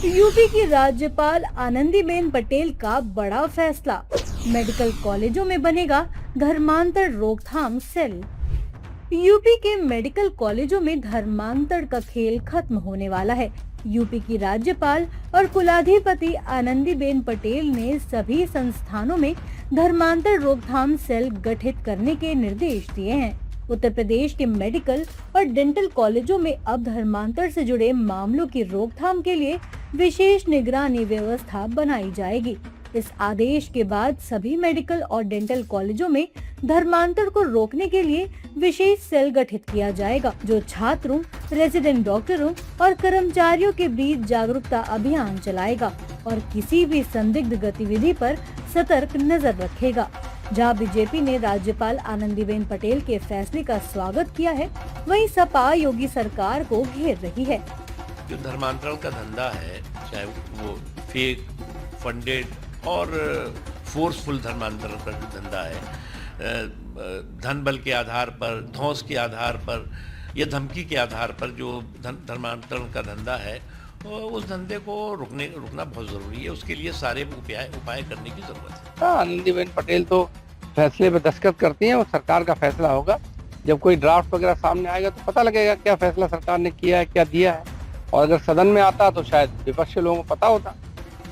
UP की राज्यपाल आनंदीबेन पटेल का बड़ा फैसला, मेडिकल कॉलेजों में बनेगा धर्मांतर रोकथाम सेल। यूपी के मेडिकल कॉलेजों में धर्मांतर का खेल खत्म होने वाला है। यूपी की राज्यपाल और कुलाधिपति आनंदीबेन पटेल ने सभी संस्थानों में धर्मांतर रोकथाम सेल गठित करने के निर्देश दिए हैं। उत्तर प्रदेश के मेडिकल और डेंटल कॉलेजों में अब धर्मांतर से जुड़े मामलों की रोकथाम के लिए विशेष निगरानी व्यवस्था बनाई जाएगी। इस आदेश के बाद सभी मेडिकल और डेंटल कॉलेजों में धर्मांतर को रोकने के लिए विशेष सेल गठित किया जाएगा, जो छात्रों, रेजिडेंट डॉक्टरों और कर्मचारियों के बीच जागरूकता अभियान चलाएगा और किसी भी संदिग्ध गतिविधि पर सतर्क नजर रखेगा। जहां बीजेपी ने राज्यपाल आनंदीबेन पटेल के फैसले का स्वागत किया है, वहीं सपा योगी सरकार को घेर रही है। जो धर्मांतरण का धंधा है, चाहे वो फेक, फंडेड और फोर्सफुल धर्मांतरण का धंधा है, धन बल के आधार पर, धौंस के आधार पर या धमकी के आधार पर जो धर्मांतरण का धंधा है, उस धंधे को रुकना बहुत ज़रूरी है। उसके लिए सारे उपाय करने की ज़रूरत है। हाँ, आनंदीबेन पटेल तो फैसले पे दस्तखत करती हैं और सरकार का फैसला होगा। जब कोई ड्राफ्ट वगैरह सामने आएगा तो पता लगेगा क्या फैसला सरकार ने किया है, क्या दिया है, और अगर सदन में आता तो शायद विपक्ष के लोगों को पता होता।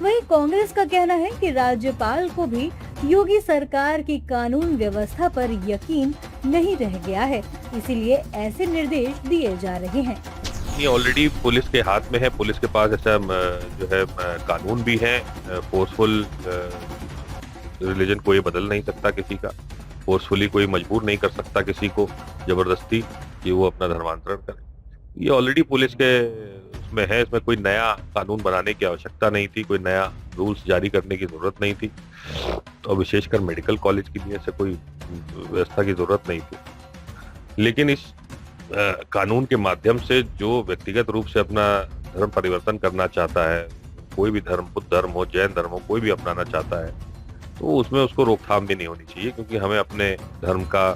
वहीं कांग्रेस का कहना है कि राज्यपाल को भी योगी सरकार की कानून व्यवस्था पर यकीन नहीं रह गया है, इसीलिए ऐसे निर्देश दिए जा रहे हैं। ये ऑलरेडी पुलिस के हाथ में है। पुलिस के पास ऐसा जो है कानून भी है। फोर्सफुल रिलीजन कोई बदल नहीं सकता किसी का, फोर्सफुली कोई मजबूर नहीं कर सकता किसी को जबरदस्ती कि वो अपना धर्मांतरण करे। ये ऑलरेडी पुलिस के उसमें है। इसमें कोई नया कानून बनाने की आवश्यकता नहीं थी, कोई नया रूल्स जारी करने की जरूरत नहीं थी, और विशेषकर मेडिकल कॉलेज के लिए ऐसे कोई व्यवस्था की जरूरत नहीं थी। लेकिन इस कानून के माध्यम से जो व्यक्तिगत रूप से अपना धर्म परिवर्तन करना चाहता है, कोई भी धर्म, बुद्ध धर्म हो, जैन धर्म हो, कोई भी अपनाना चाहता है, तो उसमें उसको रोकथाम भी नहीं होनी चाहिए, क्योंकि हमें अपने धर्म का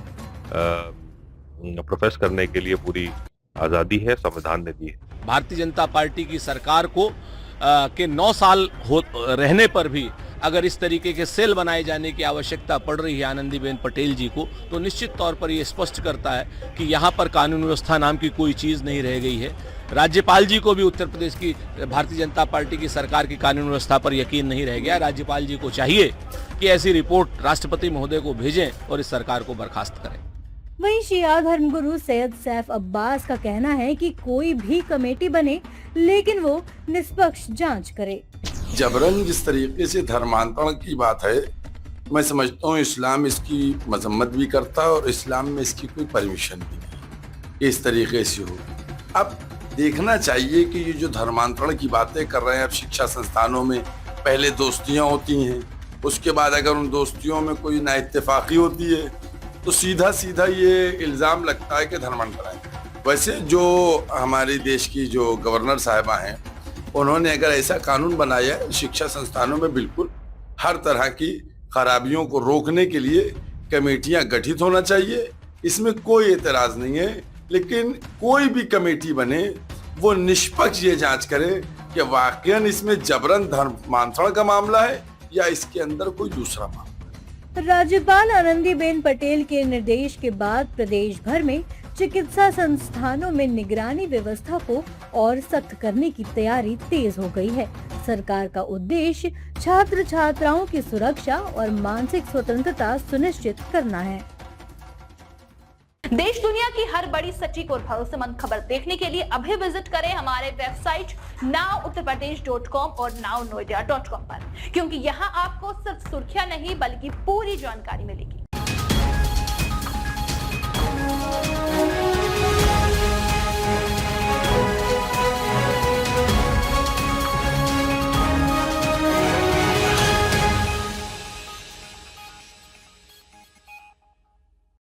प्रोफेस करने के लिए पूरी आजादी है, संविधान ने दी है। भारतीय जनता पार्टी की सरकार को के 9 साल रहने पर भी अगर इस तरीके के सेल बनाए जाने की आवश्यकता पड़ रही है आनंदीबेन पटेल जी को, तो निश्चित तौर पर ये स्पष्ट करता है कि यहाँ पर कानून व्यवस्था नाम की कोई चीज़ नहीं रह गई है। राज्यपाल जी को भी उत्तर प्रदेश की भारतीय जनता पार्टी की सरकार की कानून व्यवस्था पर यकीन नहीं रह गया। राज्यपाल जी को चाहिए कि ऐसी रिपोर्ट राष्ट्रपति महोदय को भेजें और इस सरकार को बर्खास्त करें। वहीं शिया धर्मगुरु सैयद सैफ अब्बास का कहना है कि कोई भी कमेटी बने, लेकिन वो निष्पक्ष जांच करे। जबरन जिस तरीके से धर्मांतरण की बात है, मैं समझता हूँ इस्लाम इसकी मजम्मत भी करता है और इस्लाम में इसकी कोई परमिशन भी नहीं इस तरीके से हो। अब देखना चाहिए कि ये जो धर्मांतरण की बातें कर रहे हैं, अब शिक्षा संस्थानों में पहले दोस्तियाँ होती हैं, उसके बाद अगर उन दोस्तियों में कोई नाइत्तेफाकी होती है तो सीधा सीधा ये इल्ज़ाम लगता है कि धर्मांतरण है। वैसे जो हमारे देश की जो गवर्नर साहिबा हैं, उन्होंने अगर ऐसा कानून बनाया है, शिक्षा संस्थानों में बिल्कुल हर तरह की खराबियों को रोकने के लिए कमेटियां गठित होना चाहिए, इसमें कोई एतराज़ नहीं है। लेकिन कोई भी कमेटी बने वो निष्पक्ष ये जांच करे कि वाकईन इसमें जबरन धर्मांतरण का मामला है या इसके अंदर कोई दूसरा मामला। राज्यपाल आनंदीबेन पटेल के निर्देश के बाद प्रदेश भर में चिकित्सा संस्थानों में निगरानी व्यवस्था को और सख्त करने की तैयारी तेज हो गई है। सरकार का उद्देश्य छात्र छात्राओं की सुरक्षा और मानसिक स्वतंत्रता सुनिश्चित करना है। देश दुनिया की हर बड़ी, सटीक और भरोसेमंद खबर देखने के लिए अभी विजिट करें हमारे वेबसाइट nowuttarpradesh.com और nownoida.com पर, क्योंकि यहाँ आपको सिर्फ सुर्खियां नहीं बल्कि पूरी जानकारी मिलेगी।